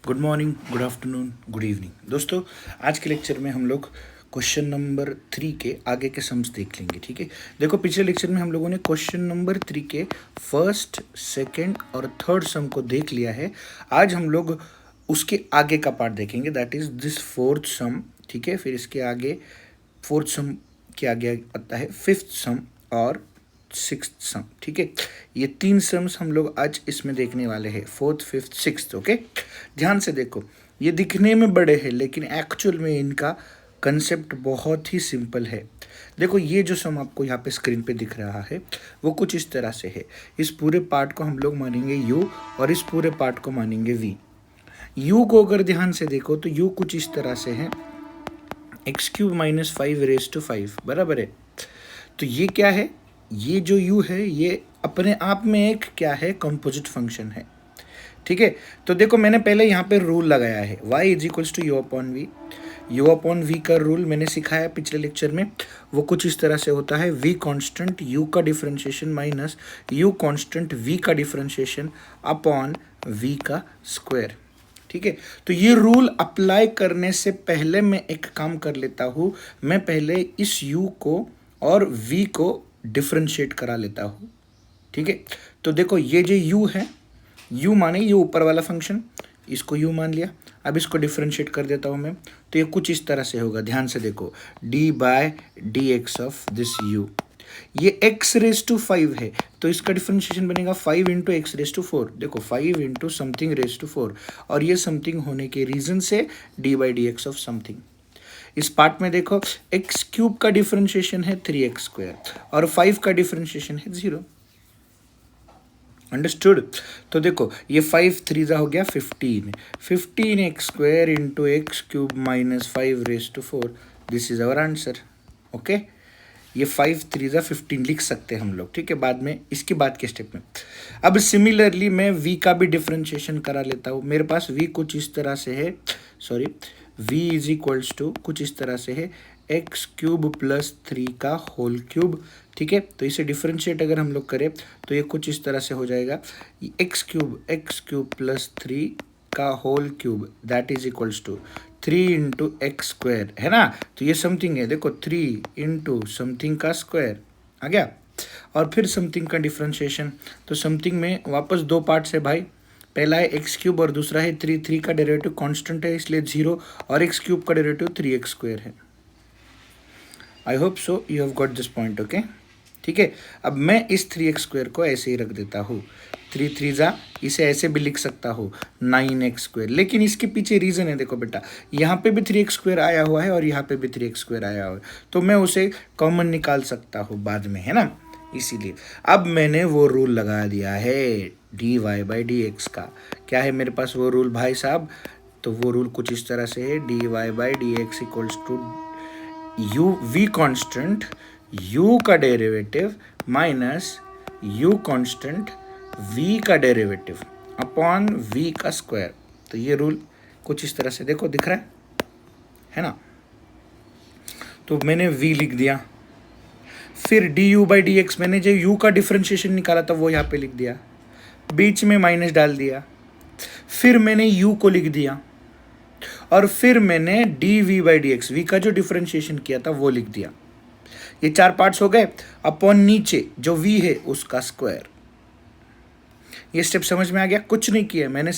Good morning, good afternoon, good evening. दोस्तों, आज के लेक्चर में हम लोग क्वेश्चन नंबर 3 के आगे के सम्स देख लेंगे। ठीक है, देखो पिछले लेक्चर में हम लोगों ने क्वेश्चन नंबर 3 के फर्स्ट, सेकंड और थर्ड सम को देख लिया है। आज हम लोग उसके आगे का पार्ट देखेंगे, दैट इज दिस फोर्थ सम। ठीक है, फिर इसके आगे फोर्थ सम के आगे आता है फिफ्थ सम और सिक्स्थ सम। ठीक है, ये तीन सम्स हम लोग आज इसमें देखने वाले हैं, फोर्थ, फिफ्थ, सिक्स्थ। ओके, ध्यान से देखो, ये दिखने में बड़े हैं लेकिन एक्चुअल में इनका कंसेप्ट बहुत ही सिंपल है। देखो, ये जो सम आपको यहाँ पे स्क्रीन पे दिख रहा है वो कुछ इस तरह से है। इस पूरे पार्ट को हम लोग मानेंगे u और इस पूरे पार्ट को मानेंगे v। u को अगर ध्यान से देखो तो u कुछ इस तरह से है, x³ माइनस 5 बराबर है। तो ये क्या है, ये जो u है ये अपने आप में एक क्या है, कंपोजिट फंक्शन है। ठीक है, तो देखो मैंने पहले यहाँ पे रूल लगाया है y is equals to u upon v. U upon v का रूल मैंने सिखाया पिछले लेक्चर में, वो कुछ इस तरह से होता है, v कांस्टेंट u का differentiation minus u constant v का डिफरेंशिएशन अपॉन v का स्क्वायर। ठीक है, तो ये रूल अप्लाई करने से पहले मैं एक काम कर लेता हूँ, मैं पहले इस u को और v को डिफरेंशिएट करा लेता हूँ। ठीक है, तो देखो ये जो u है, u माने ये ऊपर वाला फंक्शन, इसको u मान लिया। अब इसको डिफरेंशिएट कर देता हूँ मैं, तो ये कुछ इस तरह से होगा। ध्यान से देखो, d by d x of this u, ये x रेज टू 5 है तो इसका डिफरेंशिएशन बनेगा 5 इंटू एक्स रेज टू 4। देखो 5 इंटू समथिंग रेज टू 4, और ये समथिंग होने के रीजन से d by d x of something. इस पार्ट में देखो x³ का डिफरेंशिएशन है 3x² और 5 का डिफरेंशिएशन है 0। अंडरस्टूड? तो देखो ये 5 3 हो गया 15x² into x³ minus 5 raise to 4, this is our answer. Okay, ये 5 3 15 लिख सकते हैं हम लोग। ठीक है, बाद में इसके बाद के स्टेप में। अब सिमिलरली मैं v का भी डिफरेंशिएशन करा लेता हूँ। मेरे पास v कुछ इस तरह से है, sorry, v is equals to कुछ इस तरह से है x³ प्लस 3 का होल क्यूब। ठीक है, तो इसे डिफरेंशिएट अगर हम लोग करें तो ये कुछ इस तरह से हो जाएगा, x³ प्लस 3 का whole cube that is equals to 3 into x square, है ना। तो ये समथिंग है, देखो 3 इंटू समथिंग का स्क्वायर आ गया, और फिर समथिंग का डिफरेंशिएशन। तो समथिंग में वापस दो पार्ट्स है भाई, पहला है x³ और दूसरा है 3। 3 का डेरिवेटिव कांस्टेंट है इसलिए 0, और x³ का डेरिवेटिव 3x² है। I hope so you have got this point. Okay, ठीक है, अब मैं इस 3x² को ऐसे ही रख देता हूँ, 3 3 इसे ऐसे भी लिख सकता हूँ 9x²। लेकिन इसके पीछे रीज़न है, देखो बेटा, यहाँ पे भी 3x² आया हुआ है और यहाँ पे भी 3x² आया हुआ है, तो मैं उसे कॉमन निकाल सकता हूँ बाद में, है ना। इसीलिए अब मैंने वो रूल लगा दिया है dy बाई डी एक्स का। क्या है मेरे पास वो रूल भाई साहब, तो वो रूल कुछ इस तरह से है, dy by d x equals to u v constant u का derivative minus u constant v का डेरिवेटिव अपॉन v का स्क्वायर। तो ये रूल कुछ इस तरह से देखो दिख रहा है ना। तो मैंने v लिख दिया, फिर du बाई डी एक्स, मैंने जो u का डिफरेंशिएशन निकाला था वो यहाँ पे लिख दिया, बीच में माइनस डाल दिया, फिर मैंने u को लिख दिया, और फिर मैंने dv by d x, v का जो डिफरेंशिएशन किया था वो लिख दिया। ये 4 पार्ट्स हो गए, अपॉन नीचे जो v है उसका स्क्वायर। ये स्टेप समझ में आ गया? कुछ नहीं किया, मैंने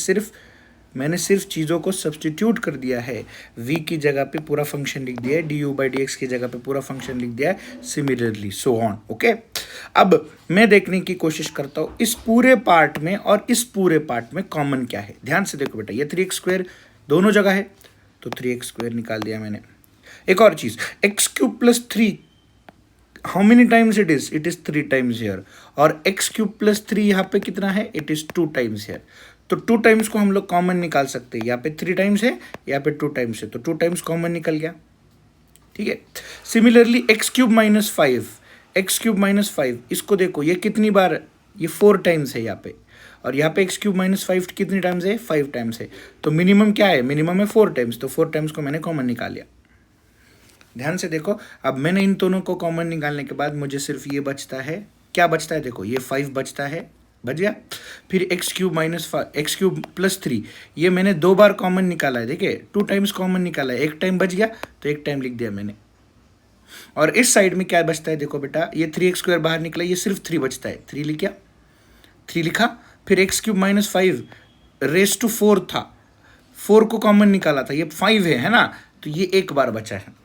सिर्फ चीज़ों को सब्स्टिट्यूट कर दिया है। v की जगह पे पूरा फंक्शन लिख दिया है, du बाई डी एक्स की जगह पे पूरा फंक्शन लिख दिया है, सिमिलरली सो ऑन। ओके, अब मैं देखने की कोशिश करता हूँ इस पूरे पार्ट में और इस पूरे पार्ट में कॉमन क्या है। ध्यान से देखो बेटा, ये 3x² दोनों जगह है, तो 3x² निकाल दिया मैंने। एक और चीज़, x³ plus 3 how many times it is 3 times here, और x³ प्लस 3 यहाँ पे कितना है, इट इज 2 टाइम्स हियर। तो 2 टाइम्स को हम लोग कॉमन निकाल सकते हैं, यहाँ पे 3 टाइम्स है, यहाँ पे 2 टाइम्स है, तो 2 टाइम्स कॉमन निकल गया। ठीक है, सिमिलरली x³ माइनस 5, इसको देखो ये कितनी बार, ये 4 टाइम्स है यहाँ पे, और यहाँ पे x³ माइनस 5 कितनी टाइम्स है, 5 टाइम्स है। तो मिनिमम क्या है, मिनिमम है 4 टाइम्स, तो 4 टाइम्स को मैंने कॉमन निकाल लिया। ध्यान से देखो, अब मैंने इन दोनों को कॉमन निकालने के बाद मुझे सिर्फ ये बचता है, क्या बचता है, देखो ये 5 बचता है, बच गया। फिर x cube minus x cube plus 3, ये मैंने 2 बार कॉमन निकाला है, देखिए 2 टाइम्स कॉमन निकाला है, एक टाइम बच गया तो एक टाइम लिख दिया मैंने। और इस साइड में क्या बचता है, देखो बेटा ये 3x² बाहर निकला, ये सिर्फ 3 बचता है, 3 लिखा, 3 लिखा। फिर x cube minus 5 raise to 4 था, 4 को कॉमन निकाला था, ये 5 है ना, तो ये एक बार बचा है।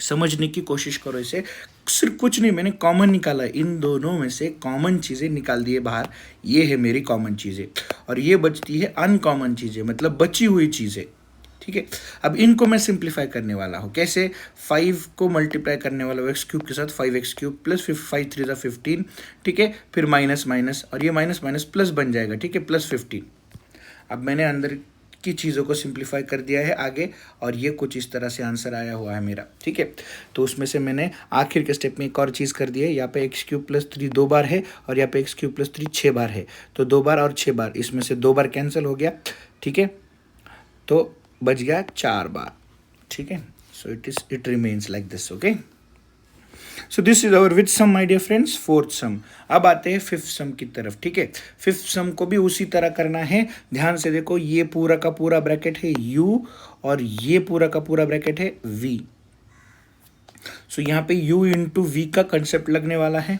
समझने की कोशिश करो इसे, सिर्फ कुछ नहीं, मैंने कॉमन निकाला, इन दोनों में से कॉमन चीज़ें निकाल दिए बाहर, ये है मेरी कॉमन चीज़ें, और ये बचती है अनकॉमन चीज़ें, मतलब बची हुई चीज़ें। ठीक है, अब इनको मैं सिंप्लीफाई करने वाला हूँ, कैसे, 5 को मल्टीप्लाई करने वाला हूँ एक्स क्यूब के साथ, 5x³ प्लस 5 3 15, ठीक है, फिर माइनस माइनस, और ये माइनस माइनस प्लस बन जाएगा, ठीक है, प्लस 15। अब मैंने अंदर की चीज़ों को सिंप्लीफाई कर दिया है आगे, और ये कुछ इस तरह से आंसर आया हुआ है मेरा। ठीक है, तो उसमें से मैंने आखिर के स्टेप में एक और चीज़ कर दी है, यहाँ पे x³ प्लस 3 2 बार है, और यहाँ पे x³ प्लस 3 6 बार है, तो 2 बार और 6 बार, इसमें से 2 बार कैंसिल हो गया, ठीक है, तो बच गया 4 बार। ठीक है, so it remains like this. Okay, so this is our which sum my dear friends, fourth sum. अब आते हैं फिफ्थ सम की तरफ। ठीक है, फिफ्थ सम को भी उसी तरह करना है, ध्यान से देखो, ये पूरा का पूरा ब्रैकेट है u, और ये पूरा का पूरा ब्रैकेट है v। सो यहाँ पे u इंटू v का कंसेप्ट लगने वाला है।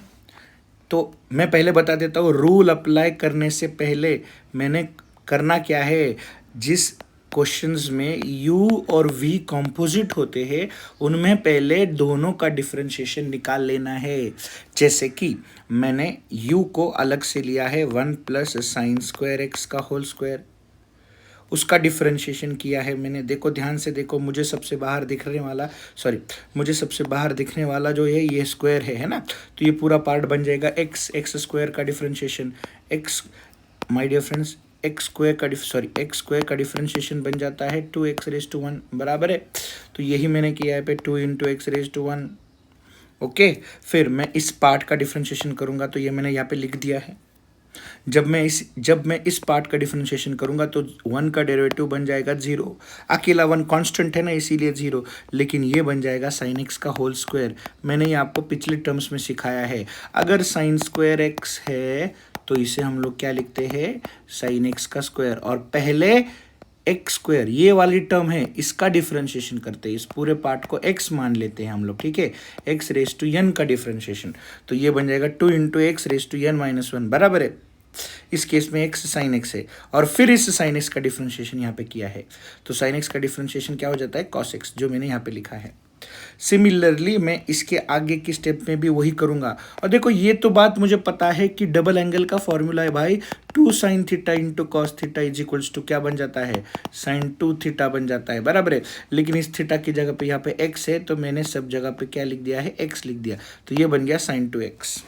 तो मैं पहले बता देता हूँ, रूल अप्लाई करने से पहले मैंने करना क्या है, जिस क्वेश्चंस में u और v कॉम्पोजिट होते हैं उनमें पहले दोनों का डिफरेंशिएशन निकाल लेना है। जैसे कि मैंने u को अलग से लिया है 1 प्लस साइन स्क्वायर एक्स का होल स्क्वायर, उसका डिफरेंशिएशन किया है मैंने। देखो ध्यान से देखो, मुझे सबसे बाहर दिखने वाला जो है ये स्क्वायर है ना, तो ये पूरा पार्ट बन जाएगा एक्स स्क्वायर का differentiation, x my dear friends, x square का डिफरेंशिएशन बन जाता है 2x⁻1 बराबर है। तो यही मैंने किया है पे 2 इंटू x⁻1। ओके, फिर मैं इस पार्ट का डिफरेंशिएशन करूंगा, तो ये मैंने यहाँ पे लिख दिया है। जब मैं इस पार्ट का डिफरेंशिएशन करूंगा तो 1 का डेरिवेटिव बन जाएगा 0, अकेला 1 कांस्टेंट है ना इसीलिए 0, लेकिन ये बन जाएगा साइन एक्स का होल स्क्वायर। मैंने ये आपको पिछले टर्म्स में सिखाया है, अगर साइन स्क्वायर एक्स है तो इसे हम लोग क्या लिखते हैं, साइन एक्स का स्क्वायर, और पहले एक्स स्क्वायर ये वाली टर्म है इसका डिफरेंशिएशन करते हैं, इस पूरे पार्ट को x मान लेते हैं हम लोग। ठीक है, x⁻n का डिफरेंशिएशन, तो ये बन जाएगा 2 इंटू x⁻n-1 बराबर है। इस केस में x साइन x है, और फिर इस साइन x का डिफरेंशिएशन यहाँ पे किया है, तो साइन x का डिफरेंशिएशन क्या हो जाता है, cos x, जो मैंने यहाँ पे लिखा है। सिमिलरली मैं इसके आगे की स्टेप में भी वही करूंगा। और देखो ये तो बात मुझे पता है कि डबल एंगल का फॉर्मूला है भाई, 2 sin theta into cos theta is equals to क्या बन जाता है, sin 2 थीटा बन जाता है बराबर है। लेकिन इस थीटा की जगह पे यहाँ पे x है, तो मैंने सब जगह पे क्या लिख दिया है, x लिख दिया, तो ये बन गया sin 2x।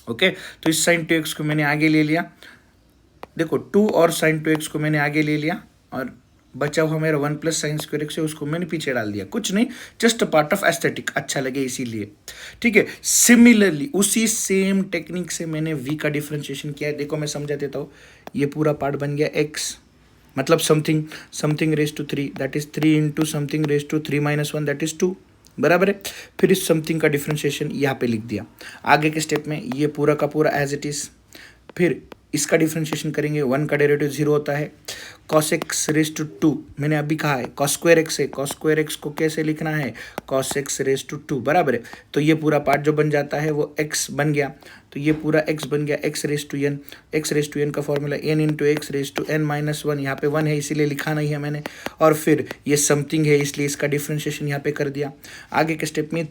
ओके, तो इस sin 2x को मैंने आगे ले लिया, देखो 2 और sin 2x को मैंने आगे ले लिया, और बचा हुआ मेरा 1 प्लस साइन स्क्वायर एक्स है, उसको मैंने पीछे डाल दिया, कुछ नहीं, just a part of aesthetic, अच्छा लगे इसीलिए। ठीक है, सिमिलरली उसी सेम टेक्निक से मैंने v का डिफरेंशिएशन किया है। देखो मैं समझा देता हूँ, ये पूरा पार्ट बन गया x, मतलब something raise to 3, that is 3 into something raise to 3-1 that is 2 बराबर है। फिर इस समथिंग का डिफरेंशिएशन यहाँ पे लिख दिया। आगे के स्टेप में ये पूरा का पूरा एज इट इज, फिर इसका डिफरेंशिएशन करेंगे, 1 का डेरिवेटिव 0 होता है, cos x⁻2 मैंने अभी कहा है, cos स्क्वायर x है, cos स्क्वायर x को कैसे लिखना है, cos x⁻2 बराबर है। तो ये पूरा पार्ट जो बन जाता है वो x बन गया, तो ये पूरा x बन गया x⁻n का फॉर्मूला n इंटू x⁻n-1, यहाँ पे 1 है इसीलिए लिखा नहीं है मैंने, और फिर ये समथिंग है इसलिए इसका डिफरेंशिएशन यहाँ पे कर दिया। आगे के स्टेप में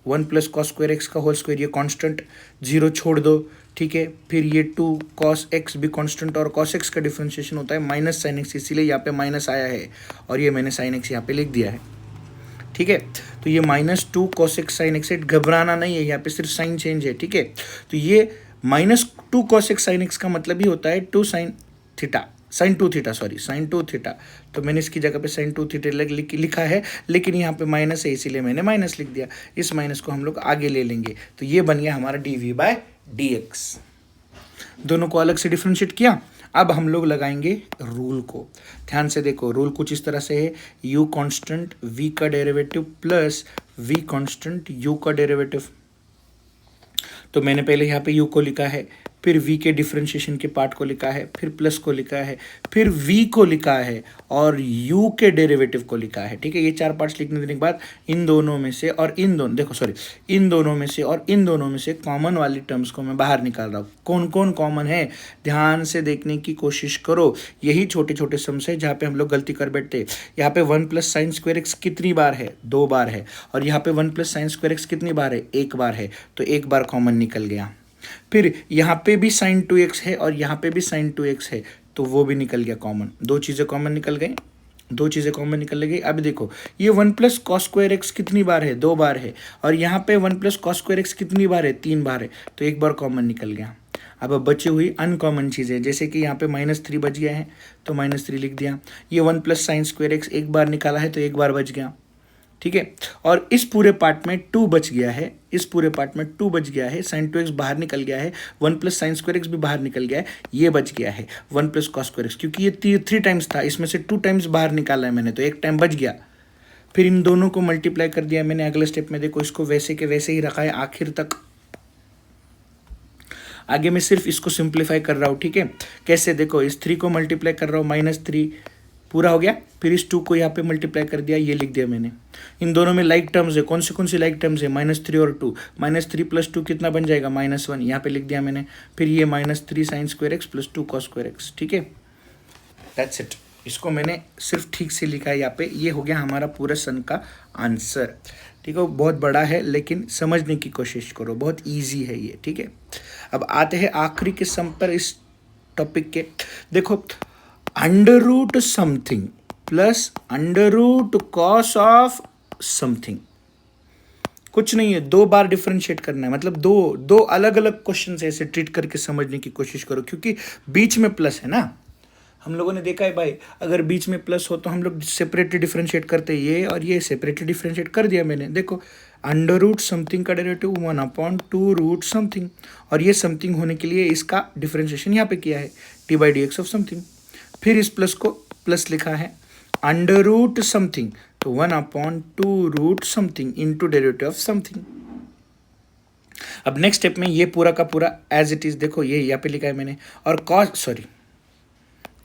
1 प्लस कॉस स्क्वायर एक्स का होल स्क्वायर, ये कांस्टेंट, 0 छोड़ दो, ठीक है। फिर ये 2 कॉस एक्स भी कांस्टेंट, और कॉस एक्स का डिफरेंशिएशन होता है माइनस साइन एक्स, इसीलिए यहाँ पे माइनस आया है, और ये मैंने साइन एक्स यहाँ पे लिख दिया है। ठीक है, तो ये -2 cos x sin x है, घबराना नहीं है, यहाँ पे सिर्फ साइन चेंज है। ठीक है, तो ये -2 cos x sin x का मतलब ही होता है sin 2 थीटा, तो मैंने इसकी जगह पे sin 2 थीटा लिखा है, लेकिन यहाँ पे माइनस है इसीलिए मैंने माइनस लिख दिया। इस माइनस को हम लोग आगे ले लेंगे, तो ये बन गया हमारा dv/dx। दोनों को अलग से डिफ्रेंशिएट किया। अब हम लोग लगाएंगे रूल को, ध्यान से देखो, रूल कुछ इस तरह से है, u कांस्टेंट v का derivative plus v constant u का डेरिवेटिव। तो मैंने पहले यहाँ पे u को लिखा है, फिर v के डिफरेंशिएशन के पार्ट को लिखा है, फिर प्लस को लिखा है, फिर v को लिखा है और u के डेरिवेटिव को लिखा है। ठीक है, ये 4 पार्ट्स लिखने देने के बाद इन दोनों में से और इन दोनों इन दोनों में से और इन दोनों में से कॉमन वाली टर्म्स को मैं बाहर निकाल रहा हूँ। कौन कौन कॉमन है ध्यान से देखने की कोशिश करो। यही छोटे छोटे सम्स है जहाँ पे हम लोग गलती कर बैठते। यहाँ पे 1 + sin² x कितनी बार है? 2 बार है। और यहाँ पे 1 + sin² x कितनी बार है? 1 बार है। तो 1 बार कॉमन निकल गया। फिर यहाँ पे भी sin 2x है और यहाँ पे भी sin 2x है, तो वो भी निकल गया कॉमन। 2 चीज़ें कॉमन निकल गई, 2 चीज़ें कॉमन निकल गई। अब देखो ये 1 + cos² x कितनी बार है? 2 बार है। और यहाँ पे 1 + cos² x कितनी बार है? 3 बार है। तो 1 बार कॉमन निकल गया। अब बची हुई अनकॉमन चीज़ें, जैसे कि यहाँ पे -3 बच गया है तो -3 लिख दिया। ये 1 + sin² x 1 बार निकाला है तो 1 बार बच गया। ठीक है, और इस पूरे पार्ट में 2 बच गया है, इस पूरे पार्ट में 2 बच गया है। sin 2x बाहर निकल गया है, 1 + sin² x भी बाहर निकल गया है, ये बच गया है 1 + cos² x, क्योंकि ये 3 टाइम्स था, इसमें से 2 टाइम्स बाहर निकाला है मैंने, तो 1 टाइम बच गया। फिर इन दोनों को मल्टीप्लाई कर दिया मैंने अगले स्टेप में। देखो इसको वैसे के वैसे ही रखा है आखिर तक। आगे मैं सिर्फ इसको सिंप्लीफाई कर रहा हूँ। ठीक है, कैसे? देखो इस 3 को मल्टीप्लाई कर रहा हूँ, -3 पूरा हो गया। फिर इस 2 को यहाँ पे मल्टीप्लाई कर दिया, ये लिख दिया मैंने। इन दोनों में लाइक टर्म्स है, कौन सी लाइक टर्म्स है? -3 और 2। -3 + 2 कितना बन जाएगा? -1, यहाँ पे लिख दिया मैंने। फिर ये -3 sin² x + 2 cos² x। ठीक है, दैट्स इट। इसको मैंने सिर्फ ठीक से लिखा है यहाँ पे। ये हो गया हमारा पूरा सन का आंसर। ठीक है, बहुत बड़ा है लेकिन समझने की कोशिश करो, बहुत ईजी है ये। ठीक है, अब आते हैं आखिरी के सम पर इस टॉपिक के। देखो √ something plus √ cos of something, कुछ नहीं है, 2 बार डिफरेंशिएट करना है। मतलब दो अलग अलग क्वेश्चन से ऐसे ट्रीट करके समझने की कोशिश करो, क्योंकि बीच में प्लस है ना। हम लोगों ने देखा है भाई, अगर बीच में प्लस हो तो हम लोग सेपरेटली डिफरेंशिएट करते हैं। ये और ये सेपरेटली डिफरेंशिएट कर दिया मैंने। देखो √ समथिंग का डेरिवेटिव 1/2 √ समथिंग, और ये समथिंग होने के लिए इसका डिफरेंशिएशन यहाँ पे किया है, d/dx ऑफ समथिंग। फिर इस प्लस को प्लस लिखा है √ समथिंग, तो 1/2 √ something into derivative of something. अब नेक्स्ट स्टेप में ये पूरा का पूरा एज इट इज, देखो ये यहाँ पे लिखा है मैंने, और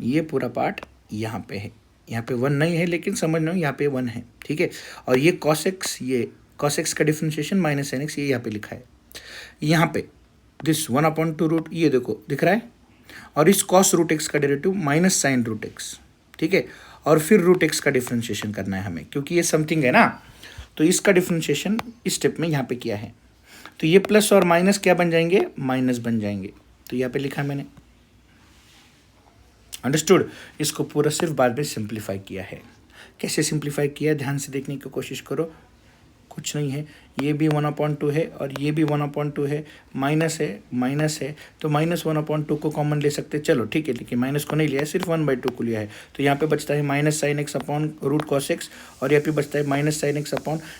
ये पूरा पार्ट यहाँ पे है। यहाँ पे 1 नहीं है लेकिन समझ लो यहाँ पे 1 है। ठीक है, और ये cos x का डिफरेंशिएशन -sin x, ये यहाँ पे लिखा है। यहाँ पे दिस 1/2 ये देखो दिख रहा है, और इस cos √x का डेरिवेटिव -sin √x। ठीक है, और फिर √x का डिफरेंशिएशन करना है हमें, क्योंकि ये समथिंग है ना, तो इसका डिफरेंशिएशन इस स्टेप में यहाँ पे किया है। तो ये प्लस और माइनस क्या बन जाएंगे? माइनस बन जाएंगे। तो यहाँ पे लिखा है मैंने, अंडरस्टूड। इसको पूरा सिर्फ बाद में सिंप्लीफाई किया है। कैसे सिंप्लीफाई किया ध्यान से देखने की कोशिश करो। कुछ नहीं है, ये भी 1/2 है और ये भी 1/2 है, माइनस है तो -1/2 को कॉमन ले सकते। चलो ठीक है, लेकिन माइनस को नहीं लिया है, सिर्फ 1/2 को लिया है। तो यहाँ पे बचता है -sin x √ cos x, और यहाँ पे बचता है -sin x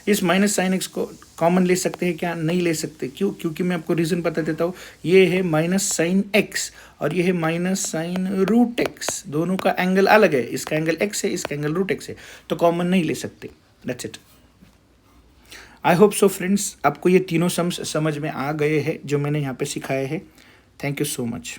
इस -sin x को कॉमन ले सकते हैं क्या? नहीं ले सकते। क्यों? क्योंकि मैं आपको रीज़न बता देता हूँ। ये है -sin x और ये है -sin √x, दोनों का एंगल अलग है। इसका एंगल x है, इसका एंगल √x है, तो कॉमन नहीं ले सकते। That's it. I hope so friends, आपको ये तीनों सम्स समझ में आ गए हैं जो मैंने यहाँ पे सिखाए हैं। Thank you so much.